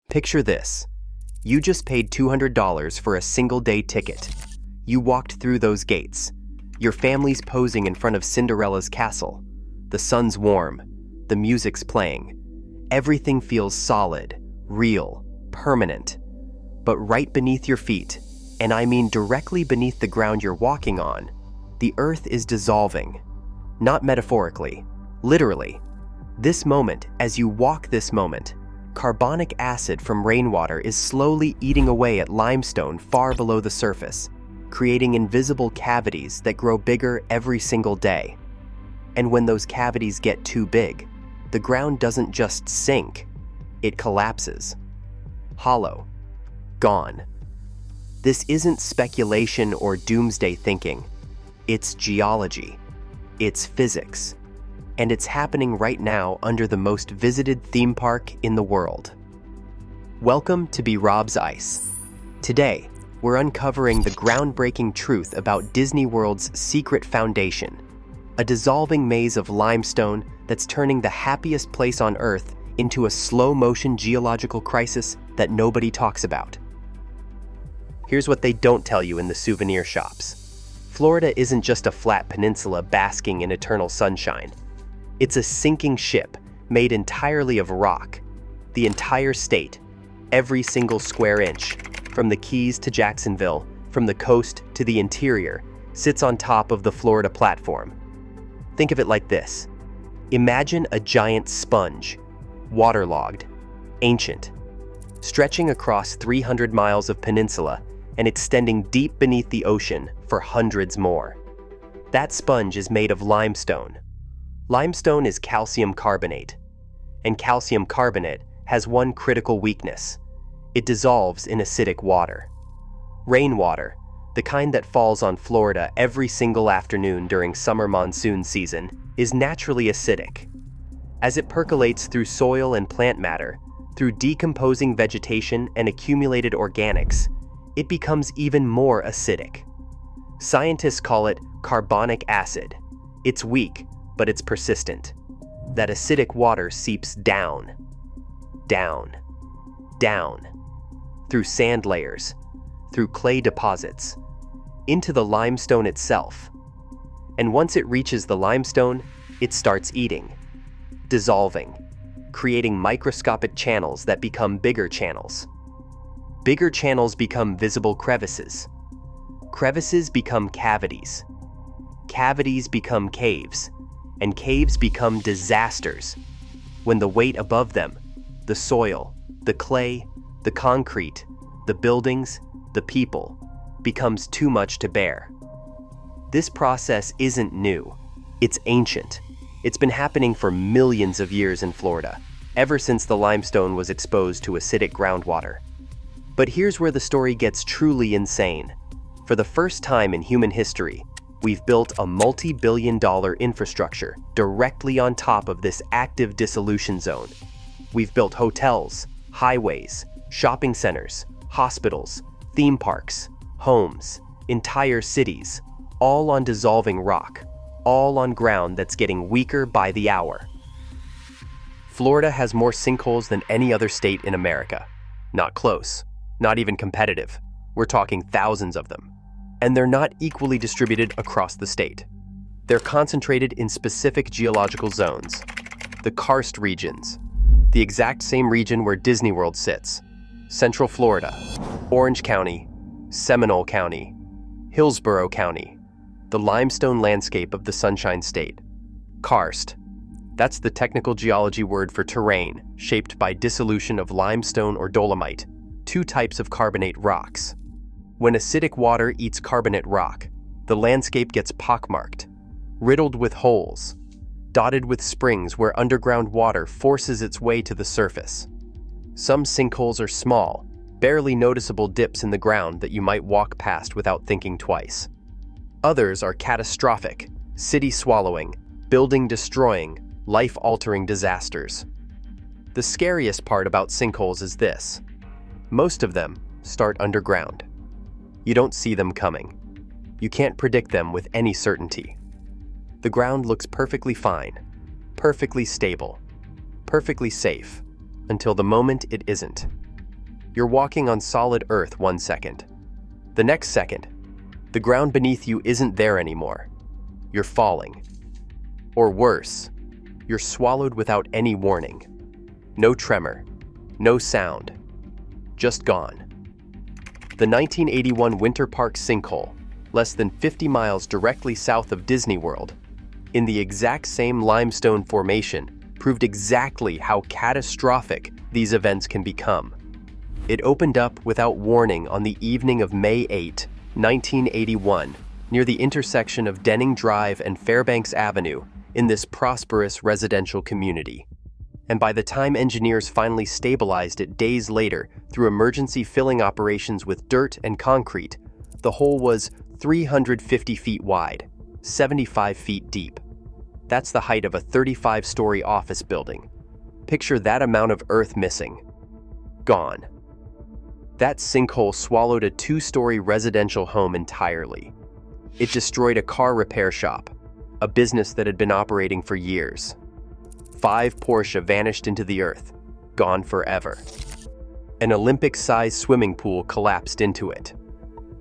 Picture this. You just paid $200 for a single-day ticket. You walked through those gates. Your family's posing in front of Cinderella's castle. The sun's warm. The music's playing. Everything feels solid, real, permanent. But right beneath your feet, and I mean directly beneath the ground you're walking on, the earth is dissolving. Not metaphorically, literally. This moment, as you walk this moment, carbonic acid from rainwater is slowly eating away at limestone far below the surface, creating invisible cavities that grow bigger every single day. And when those cavities get too big, the ground doesn't just sink, it collapses. Hollow. Gone. This isn't speculation or doomsday thinking. It's geology. It's physics. And it's happening right now under the most visited theme park in the world. Welcome to Be Rob's Ice. Today, we're uncovering the groundbreaking truth about Disney World's secret foundation, a dissolving maze of limestone that's turning the happiest place on Earth into a slow-motion geological crisis that nobody talks about. Here's what they don't tell you in the souvenir shops. Florida isn't just a flat peninsula basking in eternal sunshine. It's a sinking ship made entirely of rock. The entire state, every single square inch, from the Keys to Jacksonville, from the coast to the interior, sits on top of the Florida platform. Think of it like this. Imagine a giant sponge, waterlogged, ancient, stretching across 300 miles of peninsula and extending deep beneath the ocean for hundreds more. That sponge is made of limestone. Limestone is calcium carbonate, and calcium carbonate has one critical weakness. It dissolves in acidic water. Rainwater, the kind that falls on Florida every single afternoon during summer monsoon season, is naturally acidic. As it percolates through soil and plant matter, through decomposing vegetation and accumulated organics, it becomes even more acidic. Scientists call it carbonic acid. It's weak, but it's persistent. That acidic water seeps down, down, down, through sand layers, through clay deposits, into the limestone itself. And once it reaches the limestone, it starts eating, dissolving, creating microscopic channels that become bigger channels. Bigger channels become visible crevices. Crevices become cavities. Cavities become caves. And caves become disasters when the weight above them, the soil, the clay, the concrete, the buildings, the people, becomes too much to bear. This process isn't new. It's ancient. It's been happening for millions of years in Florida, ever since the limestone was exposed to acidic groundwater. But here's where the story gets truly insane. For the first time in human history, we've built a multi-billion-dollar infrastructure directly on top of this active dissolution zone. We've built hotels, highways, shopping centers, hospitals, theme parks, homes, entire cities, all on dissolving rock, all on ground that's getting weaker by the hour. Florida has more sinkholes than any other state in America. Not close, not even competitive. We're talking thousands of them. And they're not equally distributed across the state. They're concentrated in specific geological zones, the karst regions, the exact same region where Disney World sits, Central Florida, Orange County, Seminole County, Hillsborough County, the limestone landscape of the Sunshine State. Karst, that's the technical geology word for terrain shaped by dissolution of limestone or dolomite, two types of carbonate rocks. When acidic water eats carbonate rock, the landscape gets pockmarked, riddled with holes, dotted with springs where underground water forces its way to the surface. Some sinkholes are small, barely noticeable dips in the ground that you might walk past without thinking twice. Others are catastrophic, city-swallowing, building-destroying, life-altering disasters. The scariest part about sinkholes is this. Most of them start underground. You don't see them coming. You can't predict them with any certainty. The ground looks perfectly fine, perfectly stable, perfectly safe, until the moment it isn't. You're walking on solid earth 1 second. The next second, the ground beneath you isn't there anymore. You're falling. Or worse, you're swallowed without any warning. No tremor, no sound, just gone. The 1981 Winter Park sinkhole, less than 50 miles directly south of Disney World, in the exact same limestone formation, proved exactly how catastrophic these events can become. It opened up without warning on the evening of May 8, 1981, near the intersection of Denning Drive and Fairbanks Avenue in this prosperous residential community. And by the time engineers finally stabilized it days later through emergency filling operations with dirt and concrete, the hole was 350 feet wide, 75 feet deep. That's the height of a 35-story office building. Picture that amount of earth missing. Gone. That sinkhole swallowed a 2-story residential home entirely. It destroyed a car repair shop, a business that had been operating for years. 5 Porsche vanished into the earth, gone forever. An Olympic-sized swimming pool collapsed into it.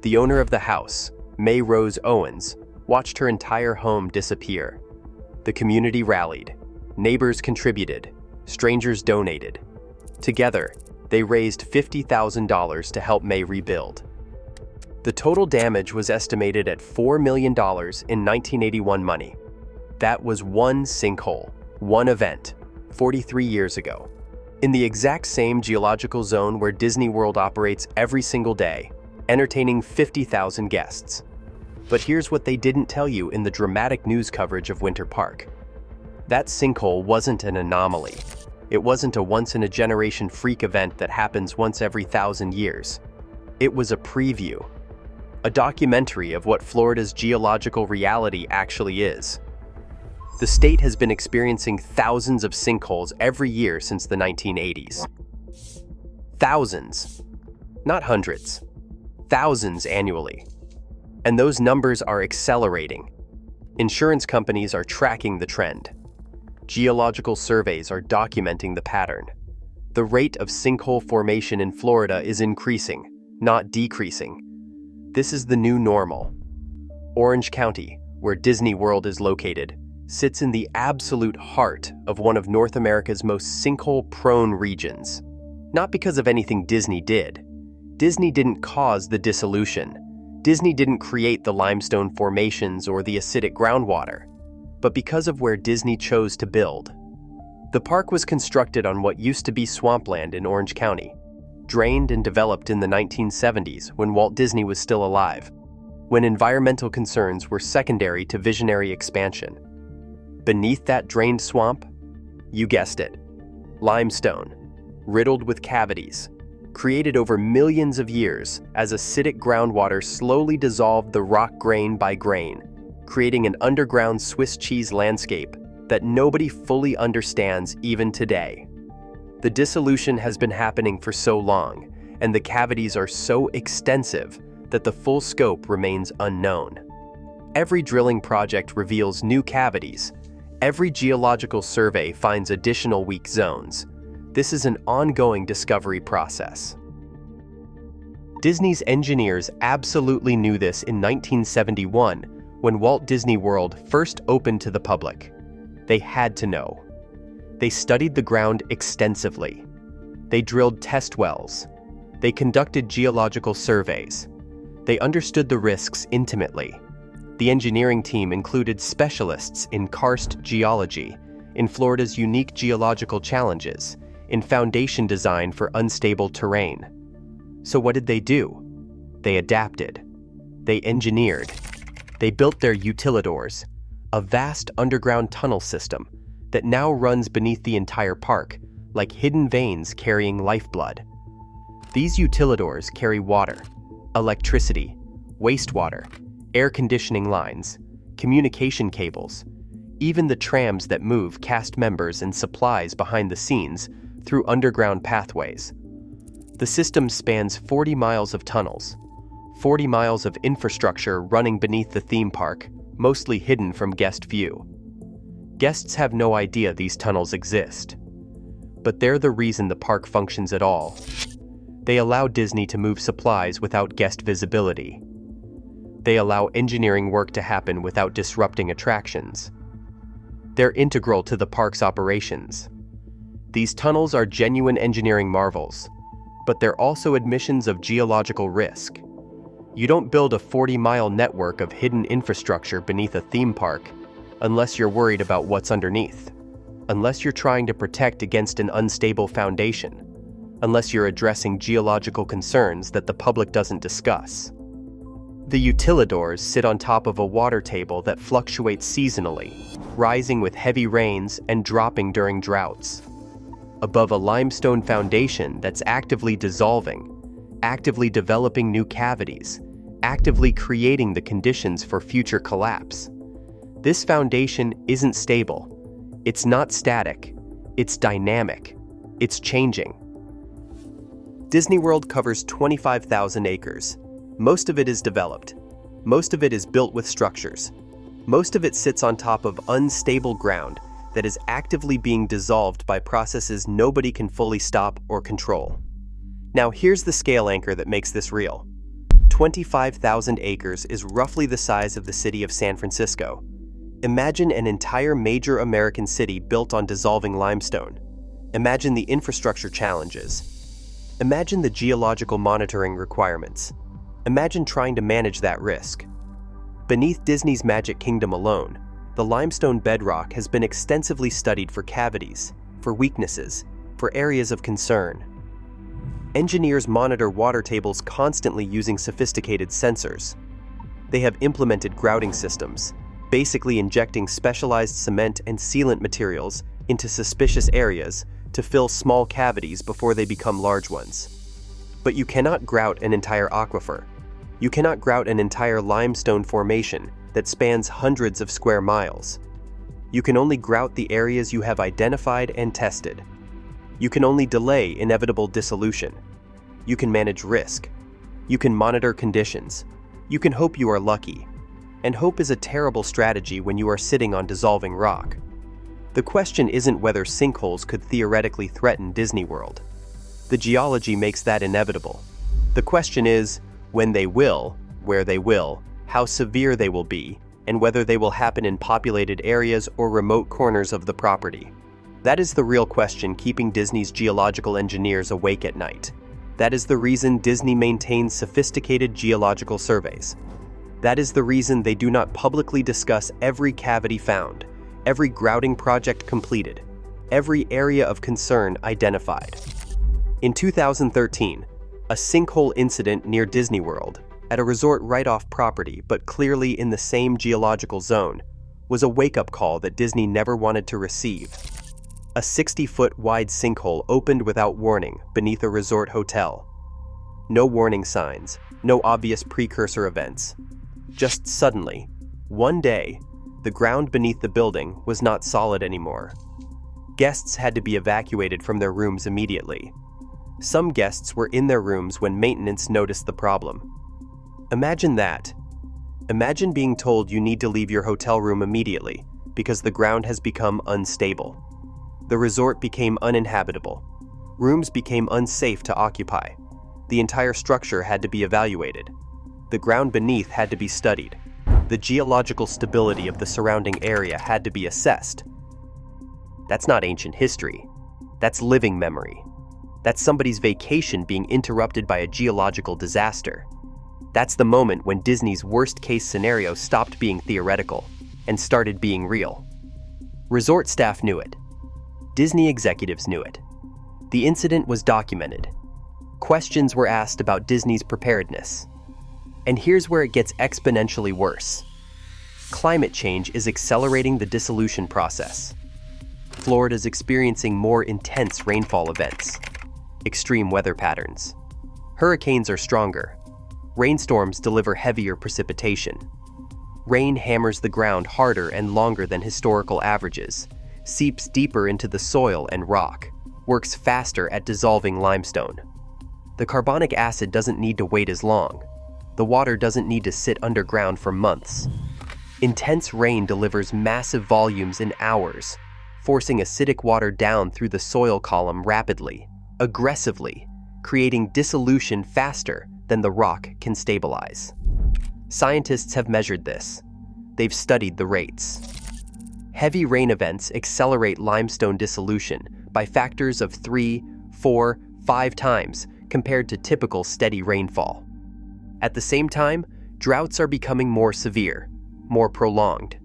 The owner of the house, May Rose Owens, watched her entire home disappear. The community rallied. Neighbors contributed. Strangers donated. Together, they raised $50,000 to help May rebuild. The total damage was estimated at $4 million in 1981 money. That was one sinkhole, one event, 43 years ago. In the exact same geological zone where Disney World operates every single day, entertaining 50,000 guests. But here's what they didn't tell you in the dramatic news coverage of Winter Park. That sinkhole wasn't an anomaly. It wasn't a once-in-a-generation freak event that happens once every 1,000 years. It was a preview, a documentary of what Florida's geological reality actually is. The state has been experiencing thousands of sinkholes every year since the 1980s. Thousands, not hundreds. Thousands annually. And those numbers are accelerating. Insurance companies are tracking the trend. Geological surveys are documenting the pattern. The rate of sinkhole formation in Florida is increasing, not decreasing. This is the new normal. Orange County, where Disney World is located, sits in the absolute heart of one of North America's most sinkhole-prone regions. Not because of anything Disney did. Disney didn't cause the dissolution. Disney didn't create the limestone formations or the acidic groundwater, but because of where Disney chose to build. The park was constructed on what used to be swampland in Orange County, drained and developed in the 1970s when Walt Disney was still alive, when environmental concerns were secondary to visionary expansion. Beneath that drained swamp, you guessed it, limestone, riddled with cavities, created over millions of years as acidic groundwater slowly dissolved the rock grain by grain, creating an underground Swiss cheese landscape that nobody fully understands even today. The dissolution has been happening for so long, and the cavities are so extensive that the full scope remains unknown. Every drilling project reveals new cavities. Every geological survey finds additional weak zones. This is an ongoing discovery process. Disney's engineers absolutely knew this in 1971 when Walt Disney World first opened to the public. They had to know. They studied the ground extensively. They drilled test wells. They conducted geological surveys. They understood the risks intimately. The engineering team included specialists in karst geology, in Florida's unique geological challenges, in foundation design for unstable terrain. So what did they do? They adapted. They engineered. They built their utilidors, a vast underground tunnel system that now runs beneath the entire park, like hidden veins carrying lifeblood. These utilidors carry water, electricity, wastewater, air conditioning lines, communication cables, even the trams that move cast members and supplies behind the scenes through underground pathways. The system spans 40 miles of tunnels, 40 miles of infrastructure running beneath the theme park, mostly hidden from guest view. Guests have no idea these tunnels exist, but they're the reason the park functions at all. They allow Disney to move supplies without guest visibility. They allow engineering work to happen without disrupting attractions. They're integral to the park's operations. These tunnels are genuine engineering marvels, but they're also admissions of geological risk. You don't build a 40-mile network of hidden infrastructure beneath a theme park unless you're worried about what's underneath, unless you're trying to protect against an unstable foundation, unless you're addressing geological concerns that the public doesn't discuss. The utilidors sit on top of a water table that fluctuates seasonally, rising with heavy rains and dropping during droughts. Above a limestone foundation that's actively dissolving, actively developing new cavities, actively creating the conditions for future collapse. This foundation isn't stable. It's not static. It's dynamic. It's changing. Disney World covers 25,000 acres. Most of it is developed. Most of it is built with structures. Most of it sits on top of unstable ground that is actively being dissolved by processes nobody can fully stop or control. Now here's the scale anchor that makes this real. 25,000 acres is roughly the size of the city of San Francisco. Imagine an entire major American city built on dissolving limestone. Imagine the infrastructure challenges. Imagine the geological monitoring requirements. Imagine trying to manage that risk. Beneath Disney's Magic Kingdom alone, the limestone bedrock has been extensively studied for cavities, for weaknesses, for areas of concern. Engineers monitor water tables constantly using sophisticated sensors. They have implemented grouting systems, basically injecting specialized cement and sealant materials into suspicious areas to fill small cavities before they become large ones. But you cannot grout an entire aquifer. You cannot grout an entire limestone formation that spans hundreds of square miles. You can only grout the areas you have identified and tested. You can only delay inevitable dissolution. You can manage risk. You can monitor conditions. You can hope you are lucky. And hope is a terrible strategy when you are sitting on dissolving rock. The question isn't whether sinkholes could theoretically threaten Disney World. The geology makes that inevitable. The question is, when they will, where they will, how severe they will be, and whether they will happen in populated areas or remote corners of the property. That is the real question keeping Disney's geological engineers awake at night. That is the reason Disney maintains sophisticated geological surveys. That is the reason they do not publicly discuss every cavity found, every grouting project completed, every area of concern identified. In 2013, a sinkhole incident near Disney World, at a resort right off property but clearly in the same geological zone, was a wake-up call that Disney never wanted to receive. A 60-foot wide sinkhole opened without warning beneath a resort hotel. No warning signs, no obvious precursor events. Just suddenly, one day, the ground beneath the building was not solid anymore. Guests had to be evacuated from their rooms immediately. Some guests were in their rooms when maintenance noticed the problem. Imagine that. Imagine being told you need to leave your hotel room immediately because the ground has become unstable. The resort became uninhabitable. Rooms became unsafe to occupy. The entire structure had to be evaluated. The ground beneath had to be studied. The geological stability of the surrounding area had to be assessed. That's not ancient history. That's living memory. That's somebody's vacation being interrupted by a geological disaster. That's the moment when Disney's worst-case scenario stopped being theoretical and started being real. Resort staff knew it. Disney executives knew it. The incident was documented. Questions were asked about Disney's preparedness. And here's where it gets exponentially worse. Climate change is accelerating the dissolution process. Florida's experiencing more intense rainfall events, extreme weather patterns. Hurricanes are stronger. Rainstorms deliver heavier precipitation. Rain hammers the ground harder and longer than historical averages, seeps deeper into the soil and rock, works faster at dissolving limestone. The carbonic acid doesn't need to wait as long. The water doesn't need to sit underground for months. Intense rain delivers massive volumes in hours, forcing acidic water down through the soil column rapidly, aggressively, creating dissolution faster than the rock can stabilize. Scientists have measured this. They've studied the rates. Heavy rain events accelerate limestone dissolution by factors of 3, 4, 5 times compared to typical steady rainfall. At the same time, droughts are becoming more severe, more prolonged.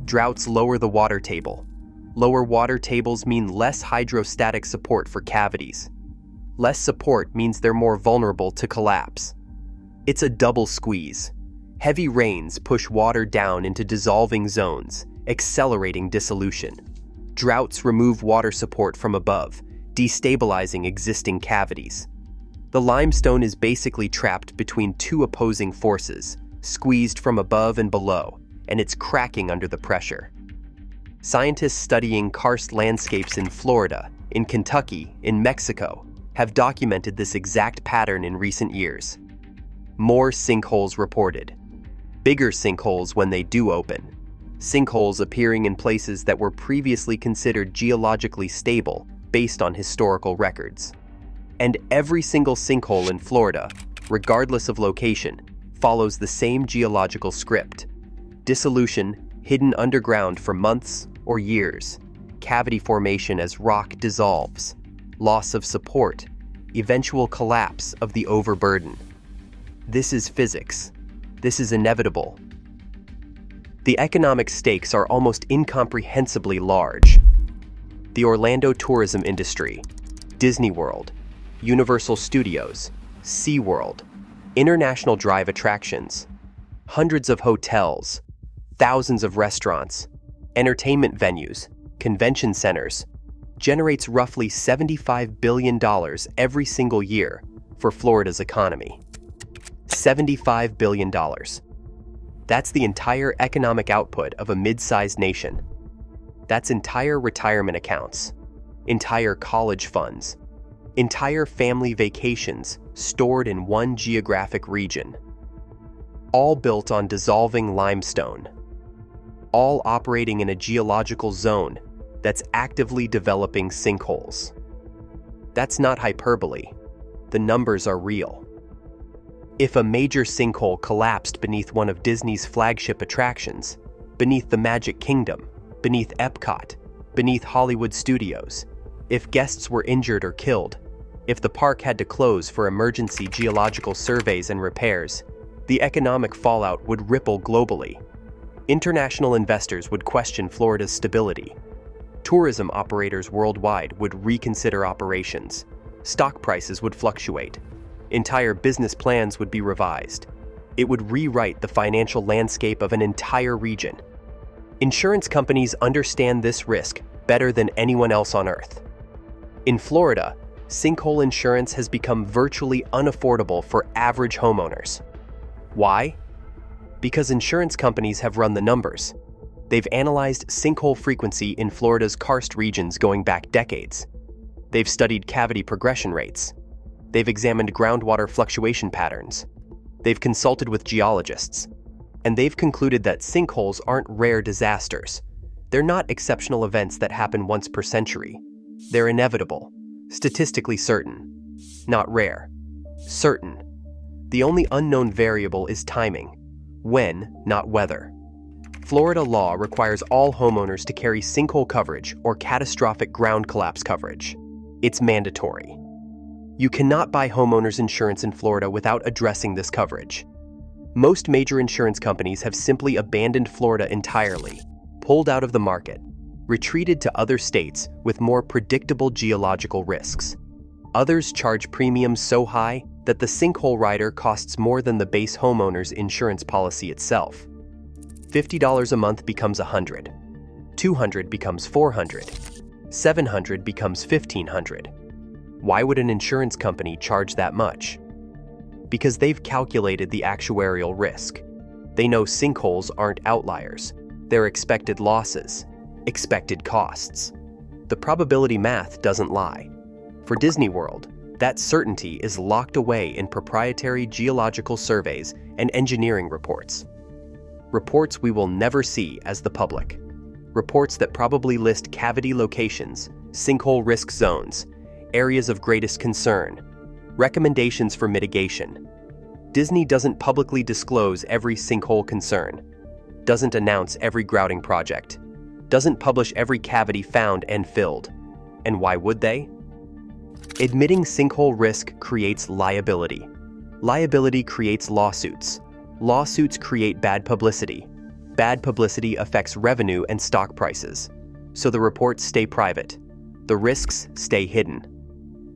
Droughts lower the water table. Lower water tables mean less hydrostatic support for cavities. Less support means they're more vulnerable to collapse. It's a double squeeze. Heavy rains push water down into dissolving zones, accelerating dissolution. Droughts remove water support from above, destabilizing existing cavities. The limestone is basically trapped between two opposing forces, squeezed from above and below, and it's cracking under the pressure. Scientists studying karst landscapes in Florida, in Kentucky, in Mexico, have documented this exact pattern in recent years. More sinkholes reported. Bigger sinkholes when they do open. Sinkholes appearing in places that were previously considered geologically stable based on historical records. And every single sinkhole in Florida, regardless of location, follows the same geological script. Dissolution, hidden underground for months or years. Cavity formation as rock dissolves. Loss of support. Eventual collapse of the overburden. This is physics. This is inevitable. The economic stakes are almost incomprehensibly large. The Orlando tourism industry, Disney World, Universal Studios, SeaWorld, international drive attractions, hundreds of hotels, thousands of restaurants, entertainment venues, convention centers, generates roughly $75 billion every single year for Florida's economy. $75 billion. That's the entire economic output of a mid-sized nation. That's entire retirement accounts, entire college funds, entire family vacations stored in one geographic region. All built on dissolving limestone. All operating in a geological zone that's actively developing sinkholes. That's not hyperbole. The numbers are real. If a major sinkhole collapsed beneath one of Disney's flagship attractions, beneath the Magic Kingdom, beneath Epcot, beneath Hollywood Studios, if guests were injured or killed, if the park had to close for emergency geological surveys and repairs, the economic fallout would ripple globally. International investors would question Florida's stability. Tourism operators worldwide would reconsider operations. Stock prices would fluctuate. Entire business plans would be revised. It would rewrite the financial landscape of an entire region. Insurance companies understand this risk better than anyone else on Earth. In Florida, sinkhole insurance has become virtually unaffordable for average homeowners. Why? Because insurance companies have run the numbers. They've analyzed sinkhole frequency in Florida's karst regions going back decades. They've studied cavity progression rates. They've examined groundwater fluctuation patterns. They've consulted with geologists. And they've concluded that sinkholes aren't rare disasters. They're not exceptional events that happen once per century. They're inevitable, statistically certain. Not rare. Certain. The only unknown variable is timing. When, not whether. Florida law requires all homeowners to carry sinkhole coverage or catastrophic ground collapse coverage. It's mandatory. You cannot buy homeowners insurance in Florida without addressing this coverage. Most major insurance companies have simply abandoned Florida entirely, pulled out of the market, retreated to other states with more predictable geological risks. Others charge premiums so high that the sinkhole rider costs more than the base homeowner's insurance policy itself. $50 a month becomes $100. $200 becomes $400. $700 becomes $1,500. Why would an insurance company charge that much? Because they've calculated the actuarial risk. They know sinkholes aren't outliers. They're expected losses, expected costs. The probability math doesn't lie. For Disney World, that certainty is locked away in proprietary geological surveys and engineering reports. Reports we will never see as the public. Reports that probably list cavity locations, sinkhole risk zones, areas of greatest concern, Recommendations for mitigation. Disney doesn't publicly disclose every sinkhole concern, doesn't announce every grouting project, doesn't publish every cavity found and filled. And why would they? Admitting sinkhole risk creates liability. Liability creates lawsuits. Lawsuits create bad publicity. Bad publicity affects revenue and stock prices. So the reports stay private. The risks stay hidden.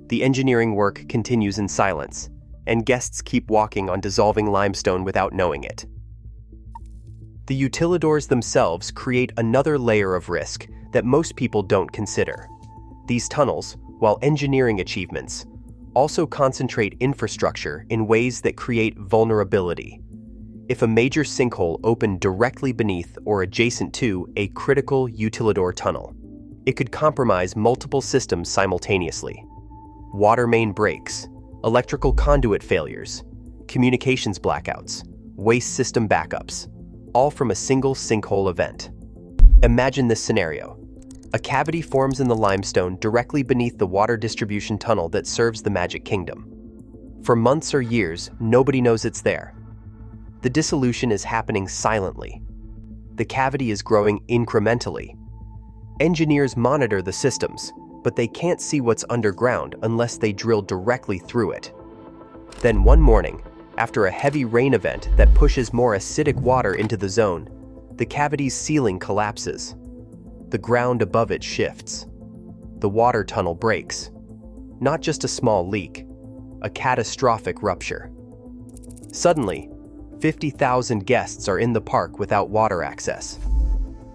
The engineering work continues in silence, and guests keep walking on dissolving limestone without knowing it. The utilidors themselves create another layer of risk that most people don't consider. These tunnels, while engineering achievements, also concentrate infrastructure in ways that create vulnerability. If a major sinkhole opened directly beneath or adjacent to a critical utilidor tunnel, it could compromise multiple systems simultaneously. Water main breaks, electrical conduit failures, communications blackouts, waste system backups, all from a single sinkhole event. Imagine this scenario. A cavity forms in the limestone directly beneath the water distribution tunnel that serves the Magic Kingdom. For months or years, nobody knows it's there. The dissolution is happening silently. The cavity is growing incrementally. Engineers monitor the systems, but they can't see what's underground unless they drill directly through it. Then one morning, after a heavy rain event that pushes more acidic water into the zone, the cavity's ceiling collapses. The ground above it shifts. The water tunnel breaks. Not just a small leak, a catastrophic rupture. Suddenly, 50,000 guests are in the park without water access.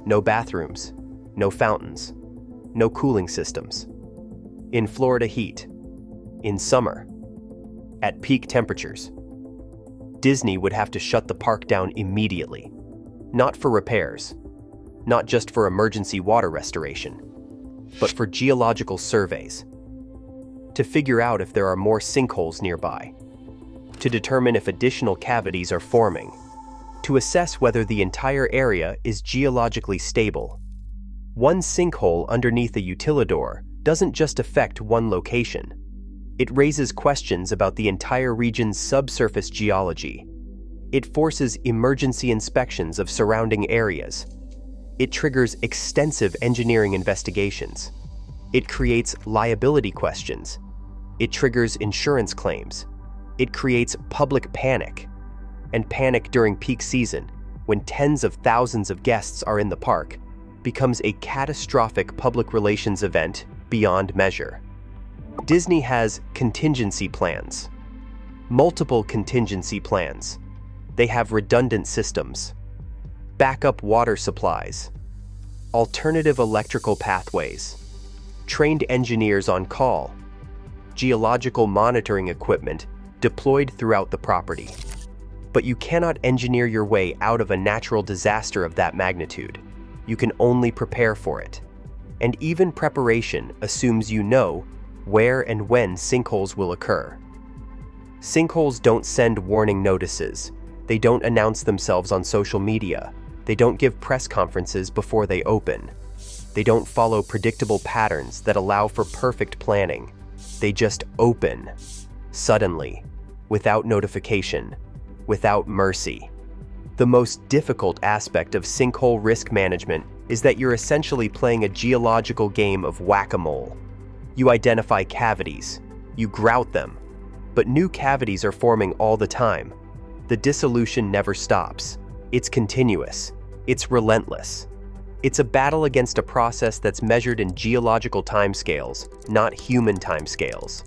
No bathrooms, no fountains, no cooling systems. In Florida heat, in summer, at peak temperatures. Disney would have to shut the park down immediately. Not for repairs, not just for emergency water restoration, but for geological surveys. To figure out if there are more sinkholes nearby. To determine if additional cavities are forming. To assess whether the entire area is geologically stable. One sinkhole underneath a utilidor doesn't just affect one location. It raises questions about the entire region's subsurface geology. It forces emergency inspections of surrounding areas. It triggers extensive engineering investigations. It creates liability questions. It triggers insurance claims. It creates public panic. And panic during peak season, when tens of thousands of guests are in the park, becomes a catastrophic public relations event beyond measure. Disney has contingency plans. Multiple contingency plans. They have redundant systems, backup water supplies, alternative electrical pathways, trained engineers on call, geological monitoring equipment deployed throughout the property. But you cannot engineer your way out of a natural disaster of that magnitude. You can only prepare for it. And even preparation assumes you know where and when sinkholes will occur. Sinkholes don't send warning notices. They don't announce themselves on social media. They don't give press conferences before they open. They don't follow predictable patterns that allow for perfect planning. They just open, suddenly, without notification, without mercy. The most difficult aspect of sinkhole risk management is that you're essentially playing a geological game of whack-a-mole. You identify cavities, you grout them, but new cavities are forming all the time. The dissolution never stops. It's continuous. It's relentless. It's a battle against a process that's measured in geological timescales, not human timescales.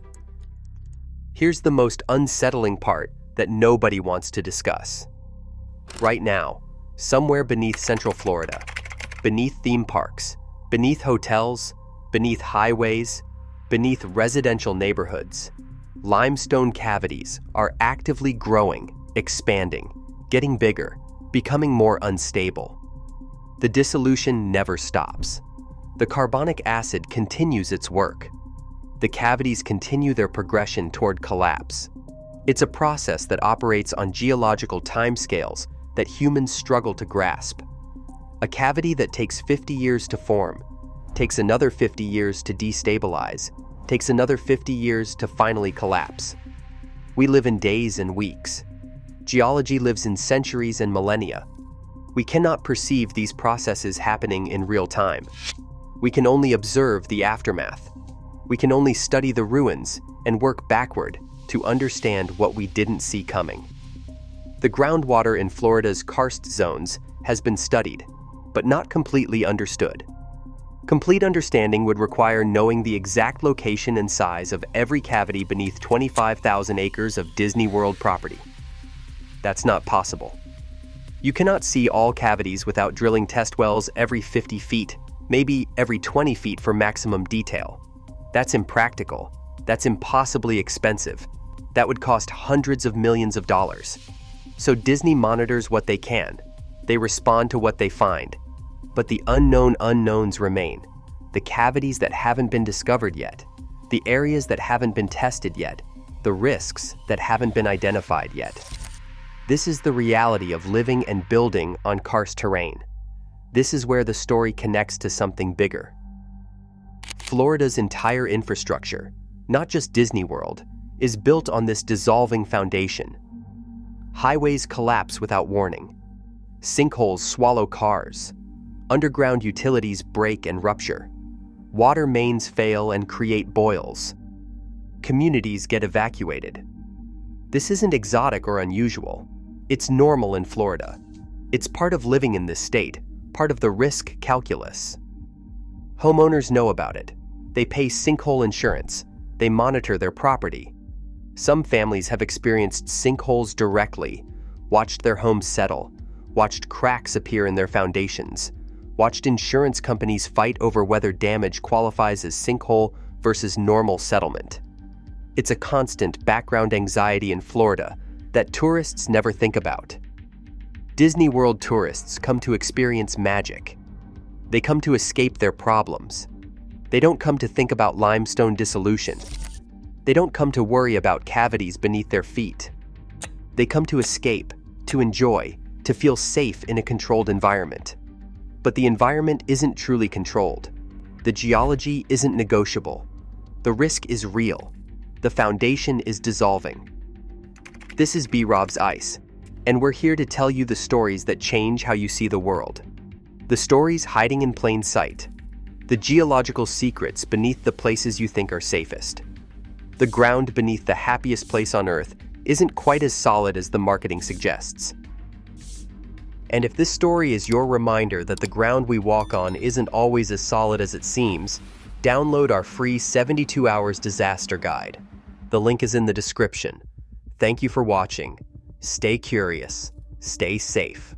Here's the most unsettling part that nobody wants to discuss. Right now, somewhere beneath Central Florida, beneath theme parks, beneath hotels, beneath highways, beneath residential neighborhoods, limestone cavities are actively growing, expanding, getting bigger, becoming more unstable. The dissolution never stops. The carbonic acid continues its work. The cavities continue their progression toward collapse. It's a process that operates on geological timescales that humans struggle to grasp. A cavity that takes 50 years to form, takes another 50 years to destabilize, takes another 50 years to finally collapse. We live in days and weeks. Geology lives in centuries and millennia. We cannot perceive these processes happening in real time. We can only observe the aftermath. We can only study the ruins and work backward to understand what we didn't see coming. The groundwater in Florida's karst zones has been studied, but not completely understood. Complete understanding would require knowing the exact location and size of every cavity beneath 25,000 acres of Disney World property. That's not possible. You cannot see all cavities without drilling test wells every 50 feet, maybe every 20 feet for maximum detail. That's impractical. That's impossibly expensive. That would cost hundreds of millions of dollars. So Disney monitors what they can. They respond to what they find. But the unknown unknowns remain. The cavities that haven't been discovered yet. The areas that haven't been tested yet. The risks that haven't been identified yet. This is the reality of living and building on karst terrain. This is where the story connects to something bigger. Florida's entire infrastructure, not just Disney World, is built on this dissolving foundation. Highways collapse without warning. Sinkholes swallow cars. Underground utilities break and rupture. Water mains fail and create boils. Communities get evacuated. This isn't exotic or unusual. It's normal in Florida. It's part of living in this state, part of the risk calculus. Homeowners know about it. They pay sinkhole insurance. They monitor their property. Some families have experienced sinkholes directly, watched their homes settle, watched cracks appear in their foundations, watched insurance companies fight over whether damage qualifies as sinkhole versus normal settlement. It's a constant background anxiety in Florida that tourists never think about. Disney World tourists come to experience magic. They come to escape their problems. They don't come to think about limestone dissolution. They don't come to worry about cavities beneath their feet. They come to escape, to enjoy, to feel safe in a controlled environment. But the environment isn't truly controlled. The geology isn't negotiable. The risk is real. The foundation is dissolving. This is B-Rob's Ice, and we're here to tell you the stories that change how you see the world. The stories hiding in plain sight. The geological secrets beneath the places you think are safest. The ground beneath the happiest place on Earth isn't quite as solid as the marketing suggests. And if this story is your reminder that the ground we walk on isn't always as solid as it seems, download our free 72 Hours Disaster Guide. The link is in the description. Thank you for watching. Stay curious. Stay safe.